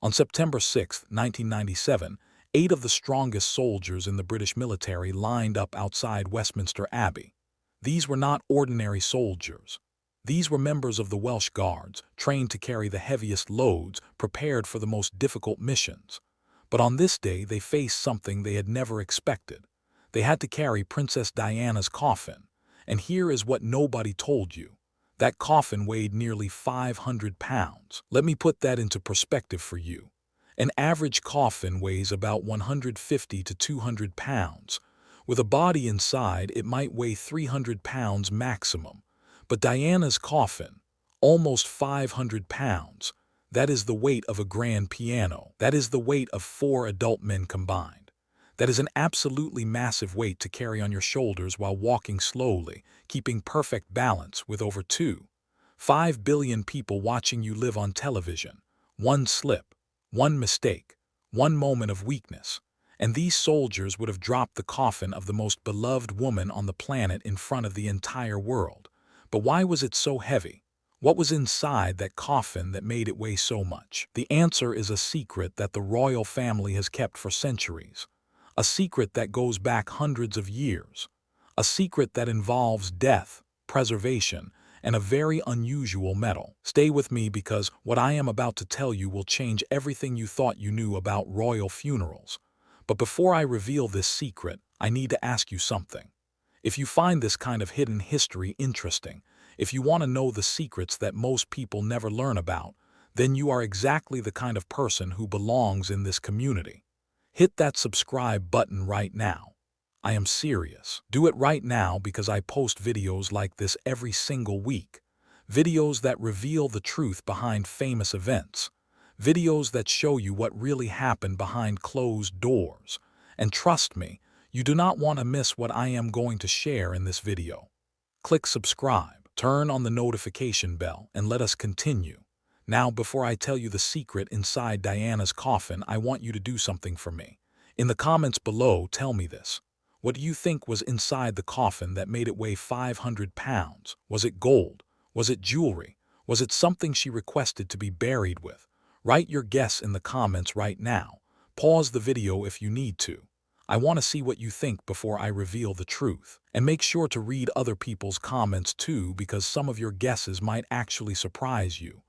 On September 6, 1997, 8 of the strongest soldiers in the British military lined up outside Westminster Abbey. These were not ordinary soldiers. These were members of the Welsh Guards, trained to carry the heaviest loads, prepared for the most difficult missions. But on this day they faced something they had never expected. They had to carry Princess Diana's coffin. And here is what nobody told you. That coffin weighed nearly 500 pounds. Let me put that into perspective for you. An average coffin weighs about 150 to 200 pounds. With a body inside, it might weigh 300 pounds maximum. But Diana's coffin, almost 500 pounds. That is the weight of a grand piano. That is the weight of 4 adult men combined. That is an absolutely massive weight to carry on your shoulders while walking slowly, keeping perfect balance with over 2.5 billion people watching you live on television. One slip, one mistake, one moment of weakness, and these soldiers would have dropped the coffin of the most beloved woman on the planet in front of the entire world. But why was it so heavy? What was inside that coffin that made it weigh so much? The answer is a secret that the royal family has kept for centuries. A secret that goes back hundreds of years. A secret that involves death, preservation, and a very unusual metal. Stay with me because what I am about to tell you will change everything you thought you knew about royal funerals. But before I reveal this secret, I need to ask you something. If you find this kind of hidden history interesting, if you want to know the secrets that most people never learn about, then you are exactly the kind of person who belongs in this community. Hit that subscribe button right now. I am serious. Do it right now because I post videos like this every single week. Videos that reveal the truth behind famous events. Videos that show you what really happened behind closed doors. And trust me, you do not want to miss what I am going to share in this video. Click subscribe, turn on the notification bell, and let us continue. Now, before I tell you the secret inside Diana's coffin, I want you to do something for me. In the comments below, tell me this. What do you think was inside the coffin that made it weigh 500 pounds? Was it gold? Was it jewelry? Was it something she requested to be buried with? Write your guess in the comments right now. Pause the video if you need to. I want to see what you think before I reveal the truth. And make sure to read other people's comments too, because some of your guesses might actually surprise you.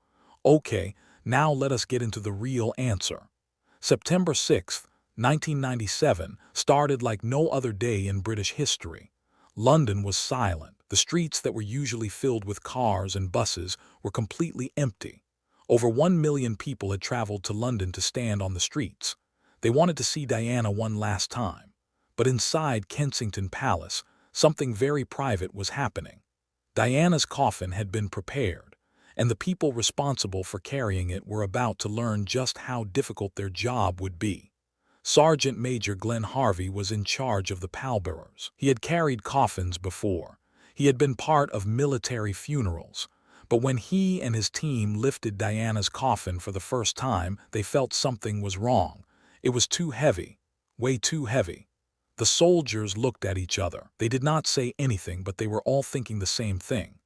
Okay, now let us get into the real answer. September 6, 1997 started like no other day in British history. London was silent. The streets that were usually filled with cars and buses were completely empty. Over 1 million people had traveled to London to stand on the streets. They wanted to see Diana one last time. But inside Kensington Palace, something very private was happening. Diana's coffin had been prepared, and the people responsible for carrying it were about to learn just how difficult their job would be. Sergeant Major Glenn Harvey was in charge of the pallbearers. He had carried coffins before. He had been part of military funerals. But when he and his team lifted Diana's coffin for the first time, they felt something was wrong. It was too heavy, way too heavy. The soldiers looked at each other. They did not say anything, but they were all thinking the same thing.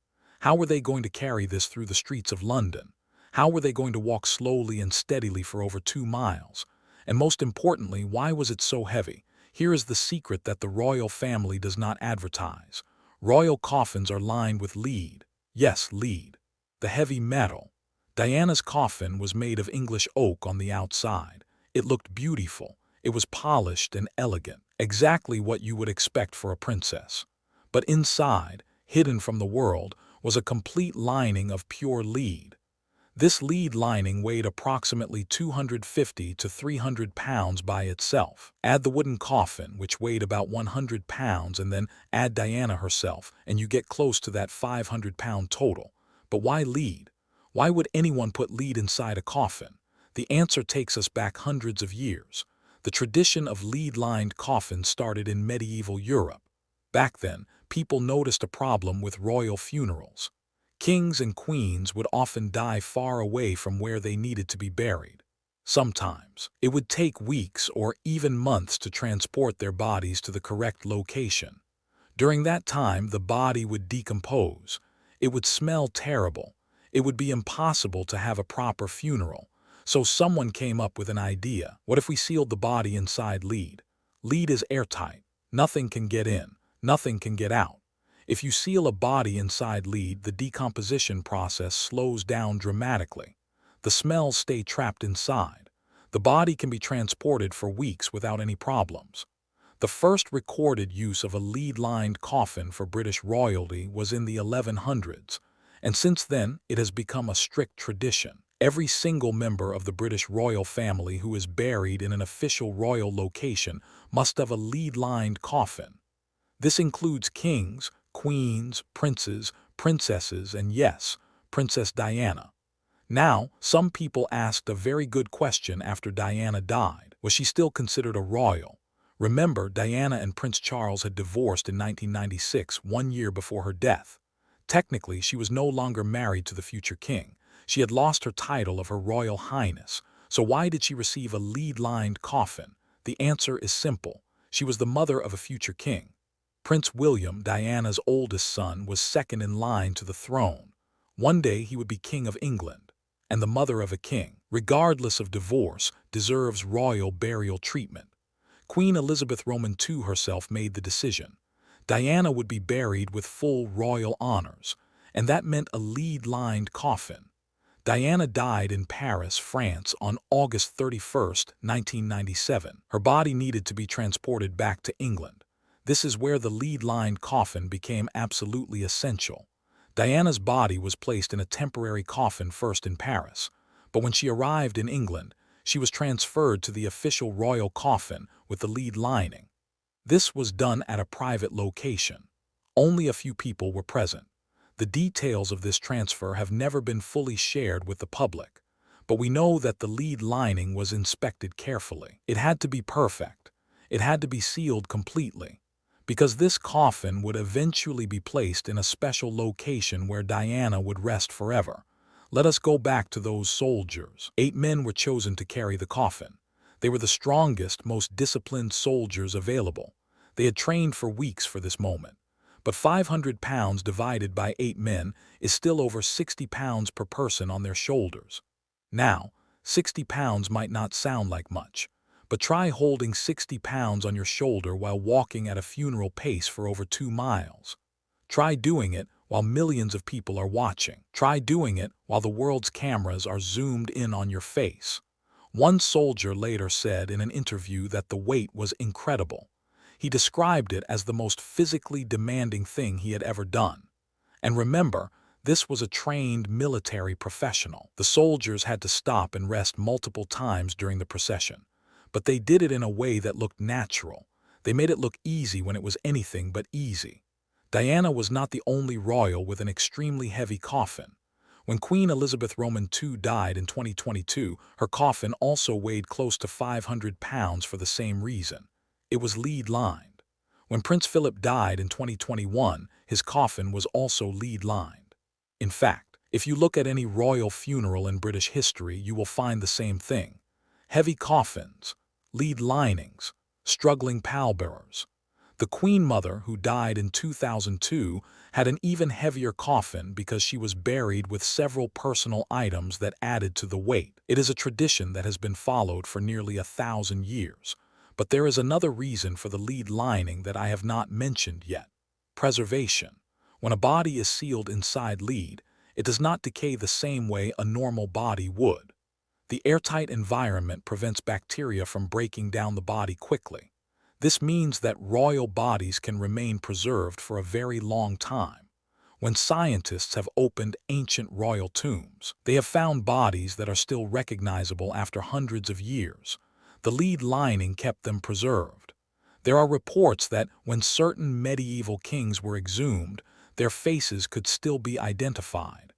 How were they going to carry this through the streets of London? How were they going to walk slowly and steadily for over 2 miles? And most importantly, why was it so heavy? Here is the secret that the royal family does not advertise. Royal coffins are lined with lead. Yes, lead. The heavy metal. Diana's coffin was made of English oak on the outside. It looked beautiful. It was polished and elegant. Exactly what you would expect for a princess. But inside, hidden from the world, was a complete lining of pure lead. This lead lining weighed approximately 250 to 300 pounds by itself. Add the wooden coffin, which weighed about 100 pounds, and then add Diana herself, and you get close to that 500-pound total. But why lead? Why would anyone put lead inside a coffin? The answer takes us back hundreds of years. The tradition of lead-lined coffins started in medieval Europe. Back then, people noticed a problem with royal funerals. Kings and queens would often die far away from where they needed to be buried. Sometimes, it would take weeks or even months to transport their bodies to the correct location. During that time, the body would decompose. It would smell terrible. It would be impossible to have a proper funeral. So someone came up with an idea. What if we sealed the body inside lead? Lead is airtight. Nothing can get in. Nothing can get out. If you seal a body inside lead, the decomposition process slows down dramatically. The smells stay trapped inside. The body can be transported for weeks without any problems. The first recorded use of a lead-lined coffin for British royalty was in the 1100s, and since then it has become a strict tradition. Every single member of the British royal family who is buried in an official royal location must have a lead-lined coffin. This includes kings, queens, princes, princesses, and yes, Princess Diana. Now, some people asked a very good question after Diana died. Was she still considered a royal? Remember, Diana and Prince Charles had divorced in 1996, 1 year before her death. Technically, she was no longer married to the future king. She had lost her title of Her Royal Highness. So why did she receive a lead-lined coffin? The answer is simple. She was the mother of a future king. Prince William, Diana's oldest son, was second in line to the throne. One day he would be King of England, and the mother of a king, regardless of divorce, deserves royal burial treatment. Queen Elizabeth II herself made the decision. Diana would be buried with full royal honors, and that meant a lead-lined coffin. Diana died in Paris, France on August 31, 1997. Her body needed to be transported back to England. This is where the lead-lined coffin became absolutely essential. Diana's body was placed in a temporary coffin first in Paris, but when she arrived in England, she was transferred to the official royal coffin with the lead lining. This was done at a private location. Only a few people were present. The details of this transfer have never been fully shared with the public, but we know that the lead lining was inspected carefully. It had to be perfect. It had to be sealed completely, because this coffin would eventually be placed in a special location where Diana would rest forever. Let us go back to those soldiers. 8 men were chosen to carry the coffin. They were the strongest, most disciplined soldiers available. They had trained for weeks for this moment. But 500 pounds divided by 8 men is still over 60 pounds per person on their shoulders. Now, 60 pounds might not sound like much, but try holding 60 pounds on your shoulder while walking at a funeral pace for over 2 miles. Try doing it while millions of people are watching. Try doing it while the world's cameras are zoomed in on your face. One soldier later said in an interview that the weight was incredible. He described it as the most physically demanding thing he had ever done. And remember, this was a trained military professional. The soldiers had to stop and rest multiple times during the procession, but they did it in a way that looked natural. They made it look easy when it was anything but easy. Diana was not the only royal with an extremely heavy coffin. When Queen Elizabeth II died in 2022, her coffin also weighed close to 500 pounds for the same reason. It was lead-lined. When Prince Philip died in 2021, his coffin was also lead-lined. In fact, if you look at any royal funeral in British history, you will find the same thing. Heavy coffins, lead linings, struggling pallbearers. The Queen Mother, who died in 2002, had an even heavier coffin because she was buried with several personal items that added to the weight. It is a tradition that has been followed for nearly 1,000 years. But there is another reason for the lead lining that I have not mentioned yet. Preservation. When a body is sealed inside lead, it does not decay the same way a normal body would. The airtight environment prevents bacteria from breaking down the body quickly. This means that royal bodies can remain preserved for a very long time. When scientists have opened ancient royal tombs, they have found bodies that are still recognizable after hundreds of years. The lead lining kept them preserved. There are reports that when certain medieval kings were exhumed, their faces could still be identified.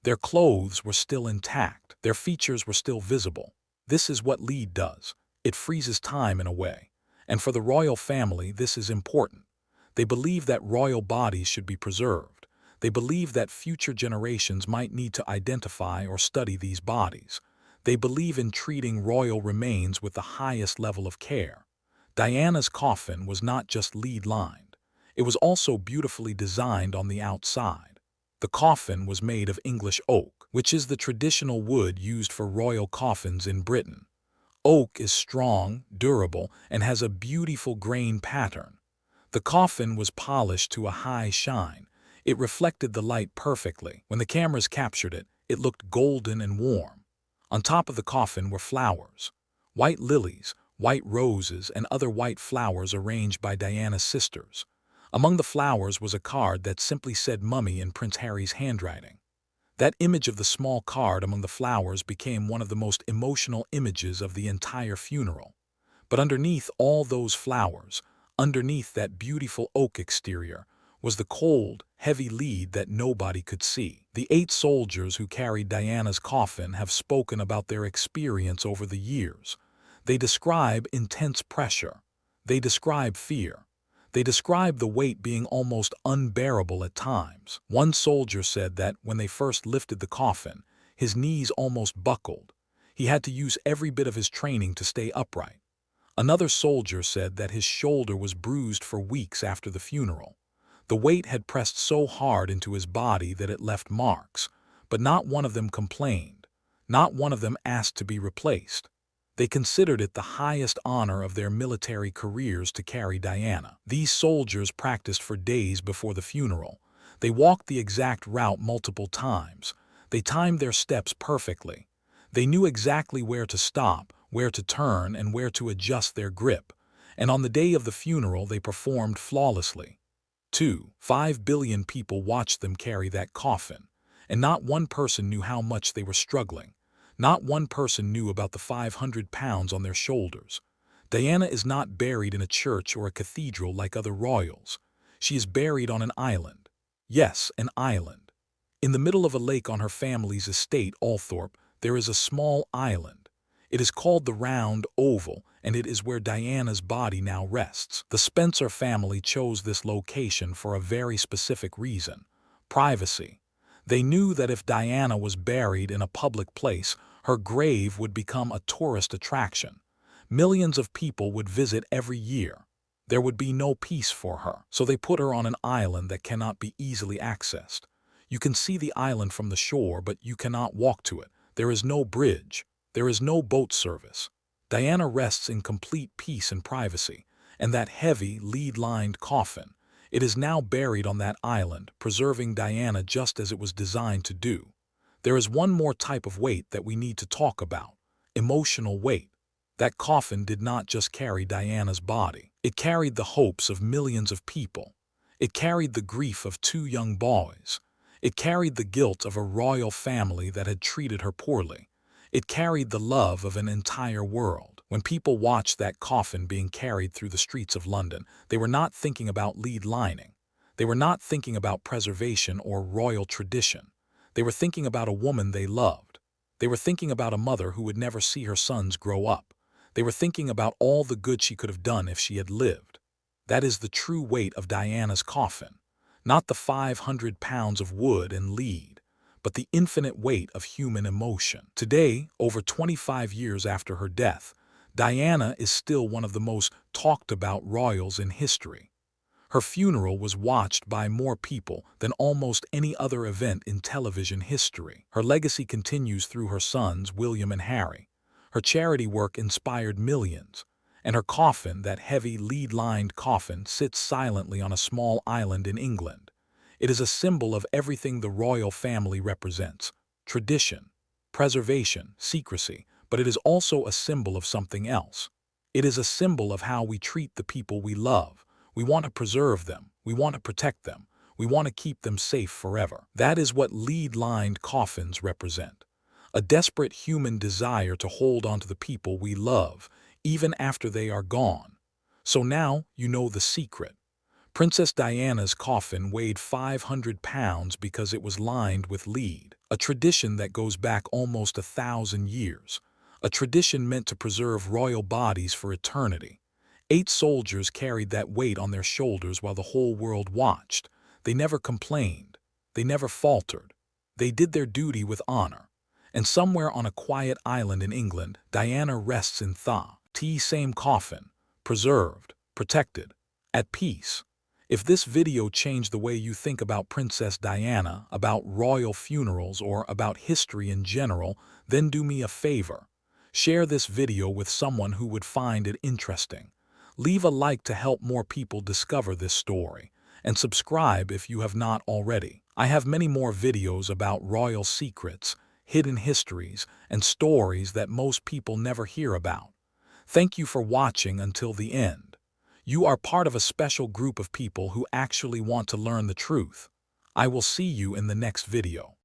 Their clothes were still intact. Their features were still visible. This is what lead does. It freezes time in a way. And for the royal family, this is important. They believe that royal bodies should be preserved. They believe that future generations might need to identify or study these bodies. They believe in treating royal remains with the highest level of care. Diana's coffin was not just lead-lined. It was also beautifully designed on the outside. The coffin was made of English oak, which is the traditional wood used for royal coffins in Britain. Oak is strong, durable, and has a beautiful grain pattern. The coffin was polished to a high shine. It reflected the light perfectly. When the cameras captured it, it looked golden and warm. On top of the coffin were flowers. White lilies, white roses, and other white flowers arranged by Diana's sisters. Among the flowers was a card that simply said "Mummy" in Prince Harry's handwriting. That image of the small card among the flowers became one of the most emotional images of the entire funeral. But underneath all those flowers, underneath that beautiful oak exterior, was the cold, heavy lead that nobody could see. The 8 soldiers who carried Diana's coffin have spoken about their experience over the years. They describe intense pressure. They describe fear. They describe the weight being almost unbearable at times. One soldier said that when they first lifted the coffin, his knees almost buckled. He had to use every bit of his training to stay upright. Another soldier said that his shoulder was bruised for weeks after the funeral. The weight had pressed so hard into his body that it left marks, but not one of them complained. Not one of them asked to be replaced. They considered it the highest honor of their military careers to carry Diana. These soldiers practiced for days before the funeral. They walked the exact route multiple times. They timed their steps perfectly. They knew exactly where to stop, where to turn, and where to adjust their grip. And on the day of the funeral, they performed flawlessly. 5 billion people watched them carry that coffin, and not one person knew how much they were struggling. Not one person knew about the 500 pounds on their shoulders. Diana is not buried in a church or a cathedral like other royals. She is buried on an island. Yes, an island. In the middle of a lake on her family's estate, Althorp, there is a small island. It is called the Round Oval, and it is where Diana's body now rests. The Spencer family chose this location for a very specific reason: privacy. They knew that if Diana was buried in a public place, her grave would become a tourist attraction. Millions of people would visit every year. There would be no peace for her, so they put her on an island that cannot be easily accessed. You can see the island from the shore, but you cannot walk to it. There is no bridge. There is no boat service. Diana rests in complete peace and privacy, and that heavy, lead-lined coffin, it is now buried on that island, preserving Diana just as it was designed to do. There is one more type of weight that we need to talk about: emotional weight. That coffin did not just carry Diana's body. It carried the hopes of millions of people. It carried the grief of 2 young boys. It carried the guilt of a royal family that had treated her poorly. It carried the love of an entire world. When people watched that coffin being carried through the streets of London, they were not thinking about lead lining. They were not thinking about preservation or royal tradition. They were thinking about a woman they loved. They were thinking about a mother who would never see her sons grow up. They were thinking about all the good she could have done if she had lived. That is the true weight of Diana's coffin. Not the 500 pounds of wood and lead, but the infinite weight of human emotion. Today, over 25 years after her death, Diana is still one of the most talked about royals in history. Her funeral was watched by more people than almost any other event in television history. Her legacy continues through her sons, William and Harry. Her charity work inspired millions, and her coffin, that heavy, lead-lined coffin, sits silently on a small island in England. It is a symbol of everything the royal family represents: tradition, preservation, secrecy, but it is also a symbol of something else. It is a symbol of how we treat the people we love. We want to preserve them. We want to protect them. We want to keep them safe forever. That is what lead-lined coffins represent: a desperate human desire to hold on to the people we love, even after they are gone. So now you know the secret. Princess Diana's coffin weighed 500 pounds because it was lined with lead, a tradition that goes back almost 1,000 years, a tradition meant to preserve royal bodies for eternity. 8 soldiers carried that weight on their shoulders while the whole world watched. They never complained. They never faltered. They did their duty with honor. And somewhere on a quiet island in England, Diana rests in same coffin, preserved, protected, at peace. If this video changed the way you think about Princess Diana, about royal funerals, or about history in general, then do me a favor. Share this video with someone who would find it interesting. Leave a like to help more people discover this story, and subscribe if you have not already. I have many more videos about royal secrets, hidden histories, and stories that most people never hear about. Thank you for watching until the end. You are part of a special group of people who actually want to learn the truth. I will see you in the next video.